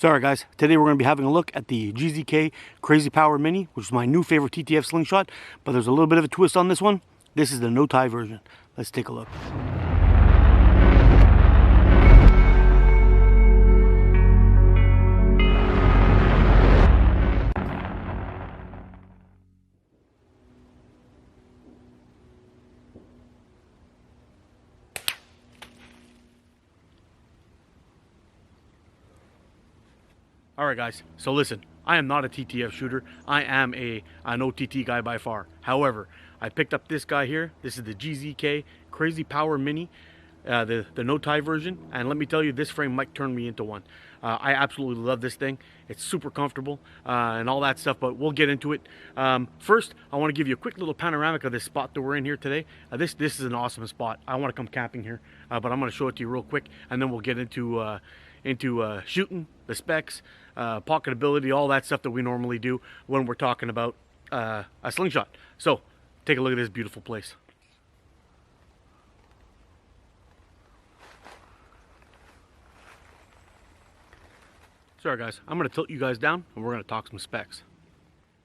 So alright guys, today we're going to be having a look at the GZK Crazy Power Mini, which is my new favorite TTF slingshot, but there's a little bit of a twist on this one. This is the no tie version. Let's take a look. Alright guys, so listen, I am not a TTF shooter. I am an OTT guy by far. However, I picked up this guy here. This is the GZK Crazy Power Mini, the no tie version, and let me tell you, this frame might turn me into one. I absolutely love this thing. It's super comfortable and all that stuff, but we'll get into it. First, I want to give you a quick little panoramic of this spot that we're in here today. This is an awesome spot. I want to come camping here, but I'm going to show it to you real quick, and then we'll get into shooting, the specs, pocketability, all that stuff that we normally do when we're talking about a slingshot. So take a look at this beautiful place. Sorry guys, I'm going to tilt you guys down and we're going to talk some specs.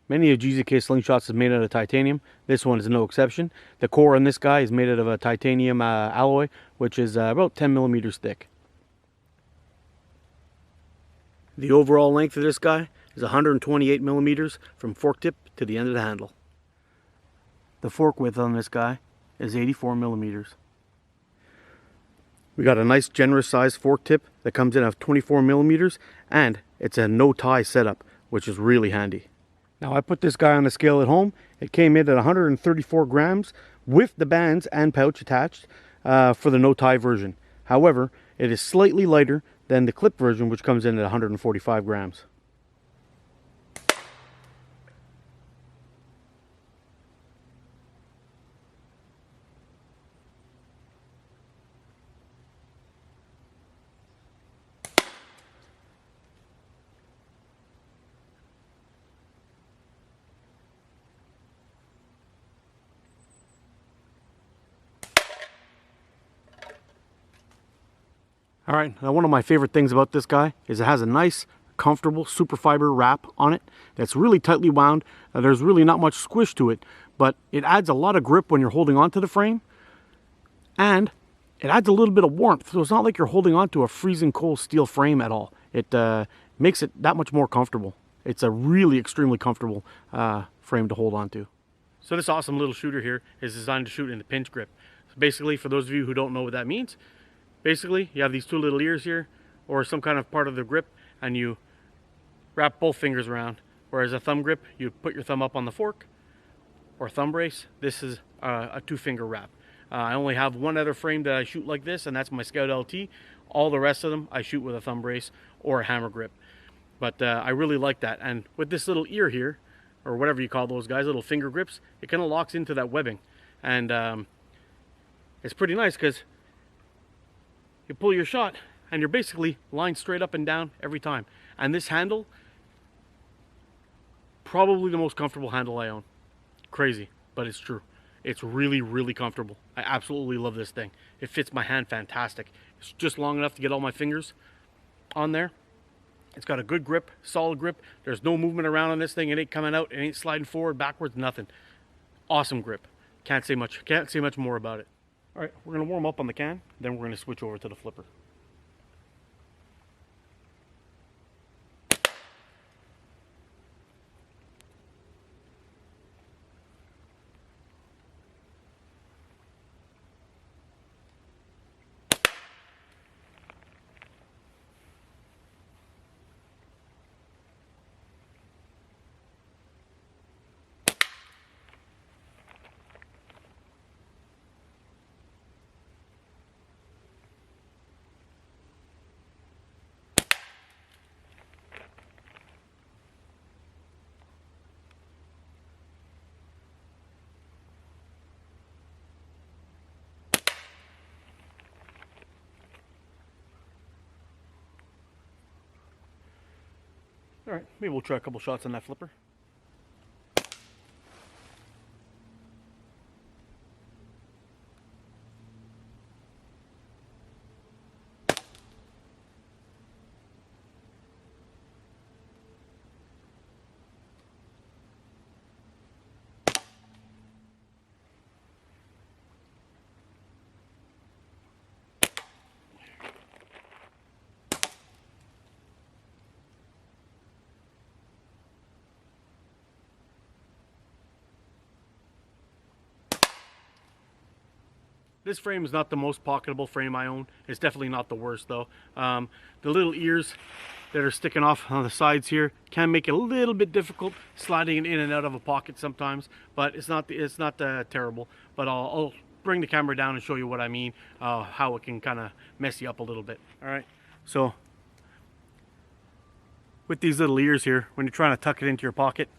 Many of GZK slingshots is made out of titanium. This one is no exception. The core on this guy is made out of a titanium alloy, which is about 10 millimeters thick. The overall length of this guy is 128 millimeters from fork tip to the end of the handle. The fork width on this guy is 84 millimeters. We got a nice generous sized fork tip that comes in at 24 millimeters, and it's a no tie setup, which is really handy. Now I put this guy on the scale at home. It came in at 134 grams with the bands and pouch attached for the no tie version. However, it is slightly lighter than the clip version, which comes in at 145 grams. Alright, now one of my favorite things about this guy is it has a nice, comfortable super fiber wrap on it that's really tightly wound. There's really not much squish to it, but it adds a lot of grip when you're holding onto the frame, and it adds a little bit of warmth, so it's not like you're holding onto a freezing cold steel frame at all. It makes it that much more comfortable. It's a really extremely comfortable frame to hold onto. So this awesome little shooter here is designed to shoot in the pinch grip. So basically, for those of you who don't know what that means, basically, you have these two little ears here, or some kind of part of the grip, and you wrap both fingers around. Whereas a thumb grip, you put your thumb up on the fork, or thumb brace. This is a two-finger wrap. I only have one other frame that I shoot like this, and that's my Scout LT. All the rest of them, I shoot with a thumb brace or a hammer grip. But I really like that. And with this little ear here, or whatever you call those guys, little finger grips, it kind of locks into that webbing. And it's pretty nice because you pull your shot and you're basically lined straight up and down every time. And this handle, probably the most comfortable handle I own. Crazy, but it's true. It's really, really comfortable. I absolutely love this thing. It fits my hand fantastic. It's just long enough to get all my fingers on there. It's got a good grip, solid grip. There's no movement around on this thing. It ain't coming out. It ain't sliding forward, backwards, nothing. Awesome grip. Can't say much more about it. All right, we're going to warm up on the can, then we're going to switch over to the flipper. All right, maybe we'll try a couple shots on that flipper. This frame is not the most pocketable frame I own. It's definitely not the worst though. The little ears that are sticking off on the sides here can make it a little bit difficult sliding it in and out of a pocket sometimes, but it's not terrible. But I'll bring the camera down and show you what I mean, how it can kind of mess you up a little bit. All right, so with these little ears here, when you're trying to tuck it into your pocket,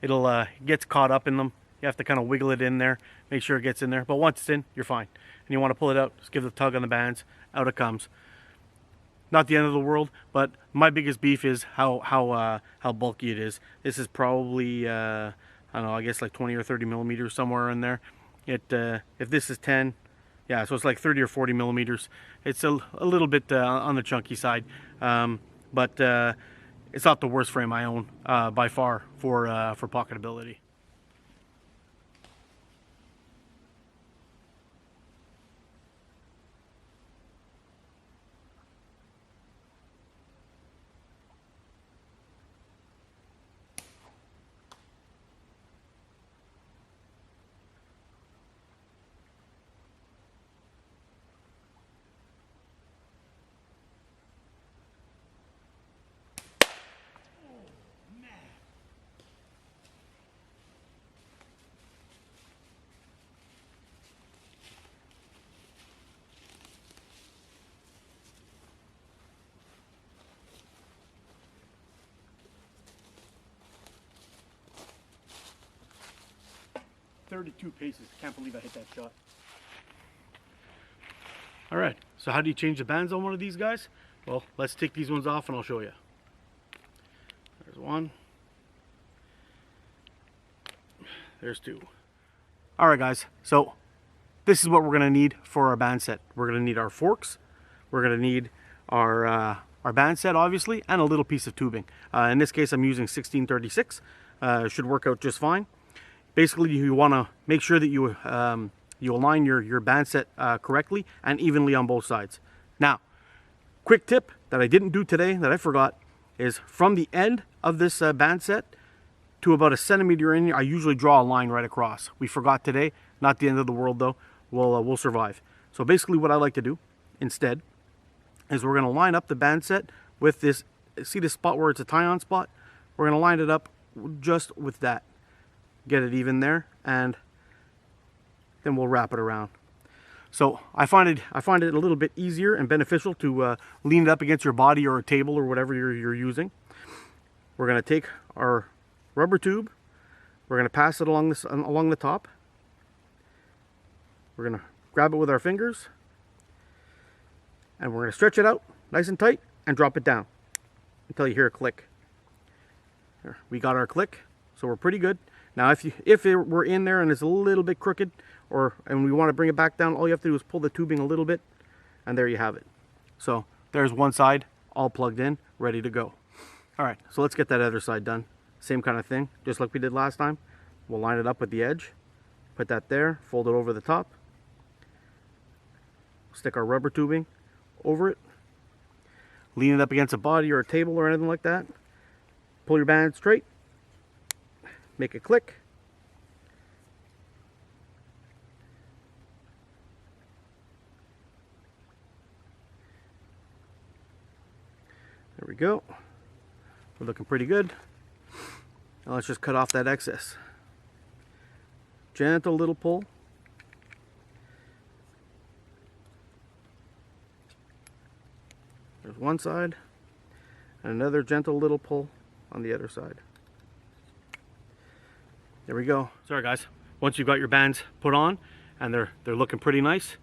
it gets caught up in them. You have to kind of wiggle it in there, make sure it gets in there. But once it's in, you're fine. And you want to pull it out, just give it a tug on the bands, out it comes. Not the end of the world, but my biggest beef is how bulky it is. This is probably I don't know, I guess like 20 or 30 millimeters, somewhere in there. If this is 10, yeah, so it's like 30 or 40 millimeters. It's a little bit on the chunky side, but it's not the worst frame I own by far for Pocketability. .32 paces. Can't believe I hit that shot. All right, so how do you change the bands on one of these guys? Well, let's take these ones off and I'll show you. There's one. There's two. All right, guys, so this is what we're gonna need for our band set. We're gonna need our forks. We're gonna need our band set, obviously, and a little piece of tubing. In this case, I'm using 1636. Should work out just fine. Basically, you want to make sure that you align your band set correctly and evenly on both sides. Now, quick tip that I didn't do today that I forgot is from the end of this band set to about 1 centimeter in, I usually draw a line right across. We forgot today, not the end of the world though. We'll survive. So basically, what I like to do instead is we're going to line up the band set with this. See this spot where it's a tie-on spot? We're going to line it up just with that. Get it even there, and then we'll wrap it around. So I find it a little bit easier and beneficial to lean it up against your body or a table or whatever you're using. We're going to take our rubber tube. We're going to pass it along the top. We're going to grab it with our fingers, and we're going to stretch it out nice and tight and drop it down until you hear a click. There, we got our click, so we're pretty good. Now, if we're in there and it's a little bit crooked, and we want to bring it back down, all you have to do is pull the tubing a little bit, and there you have it. So there's one side all plugged in, ready to go. All right, so let's get that other side done. Same kind of thing, just like we did last time. We'll line it up with the edge, put that there, fold it over the top, stick our rubber tubing over it, lean it up against a body or a table or anything like that, pull your band straight, make it click. There we go. We're looking pretty good. Now let's just cut off that excess. Gentle little pull. There's one side, and another gentle little pull on the other side. There we go. Sorry guys, once you've got your bands put on and they're looking pretty nice,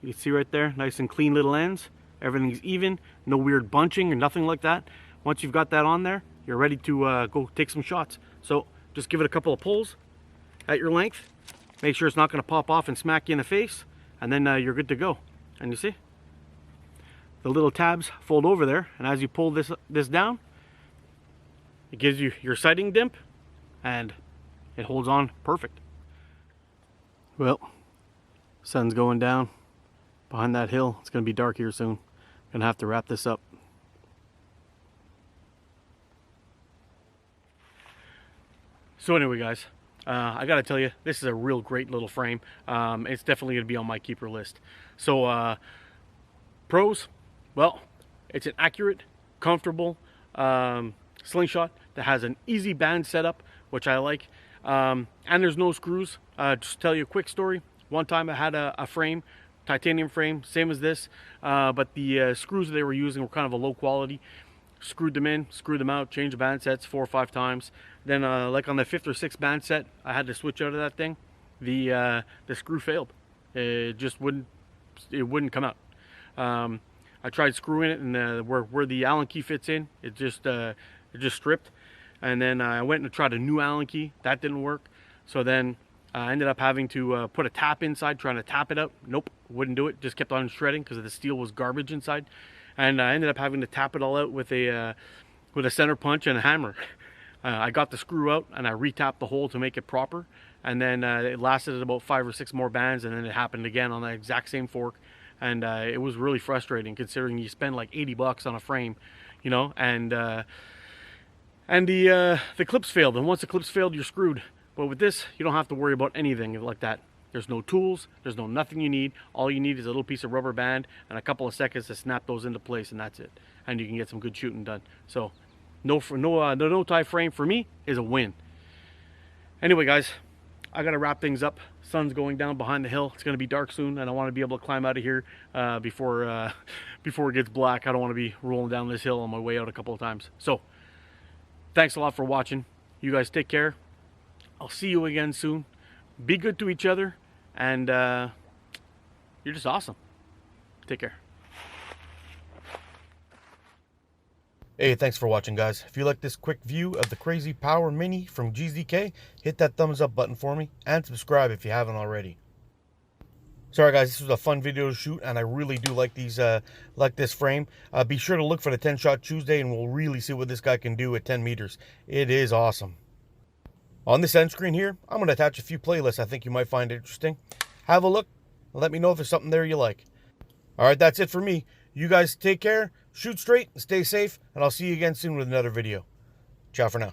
you can see right there, nice and clean little ends. Everything's even, no weird bunching or nothing like that. Once you've got that on there, you're ready to go take some shots. So just give it a couple of pulls at your length. Make sure it's not going to pop off and smack you in the face, and then you're good to go. And you see, the little tabs fold over there, and as you pull this down, it gives you your sighting dimp, and it holds on perfect. Well, sun's going down behind that hill. It's going to be dark here soon. Gonna have to wrap this up. So anyway guys, I gotta tell you, this is a real great little frame. It's definitely gonna be on my keeper list. So pros, well, it's an accurate, comfortable slingshot that has an easy band setup, which I like, and there's no screws. Just to tell you a quick story. One time I had a frame, titanium frame, same as this, but the screws they were using were kind of a low quality. Screwed them in, screwed them out, changed the band sets 4 or 5 times. Then like on the 5th or 6th band set, I had to switch out of that thing. The screw failed. It just wouldn't come out. I tried screwing it, and where the Allen key fits in, it just stripped. And then I went and tried a new Allen key. That didn't work. So then I ended up having to put a tap inside, trying to tap it out. Nope, wouldn't do it. Just kept on shredding because the steel was garbage inside. And I ended up having to tap it all out with a center punch and a hammer. I got the screw out and I retapped the hole to make it proper. And then it lasted about 5 or 6 more bands, and then it happened again on the exact same fork. And it was really frustrating considering you spend like 80 bucks on a frame, you know, and the clips failed. And once the clips failed, you're screwed. But with this, you don't have to worry about anything like that. There's no tools, there's nothing you need. All you need is a little piece of rubber band and a couple of seconds to snap those into place, and that's it. And you can get some good shooting done. So no tie frame for me is a win. Anyway, guys, I gotta wrap things up. Sun's going down behind the hill. It's gonna be dark soon, and I want to be able to climb out of here before it gets black. I don't want to be rolling down this hill on my way out a couple of times. So thanks a lot for watching. You guys take care. I'll see you again soon. Be good to each other, and you're just awesome. Take care. Hey, thanks for watching, guys. If you like this quick view of the Crazy Power Mini from GZK, hit that thumbs up button for me, and subscribe if you haven't already. Sorry, guys, this was a fun video to shoot, and I really do like this frame. Be sure to look for the 10-shot Tuesday, and we'll really see what this guy can do at 10 meters. It is awesome. On this end screen here, I'm going to attach a few playlists I think you might find interesting. Have a look and let me know if there's something there you like. Alright, that's it for me. You guys take care, shoot straight, and stay safe, and I'll see you again soon with another video. Ciao for now.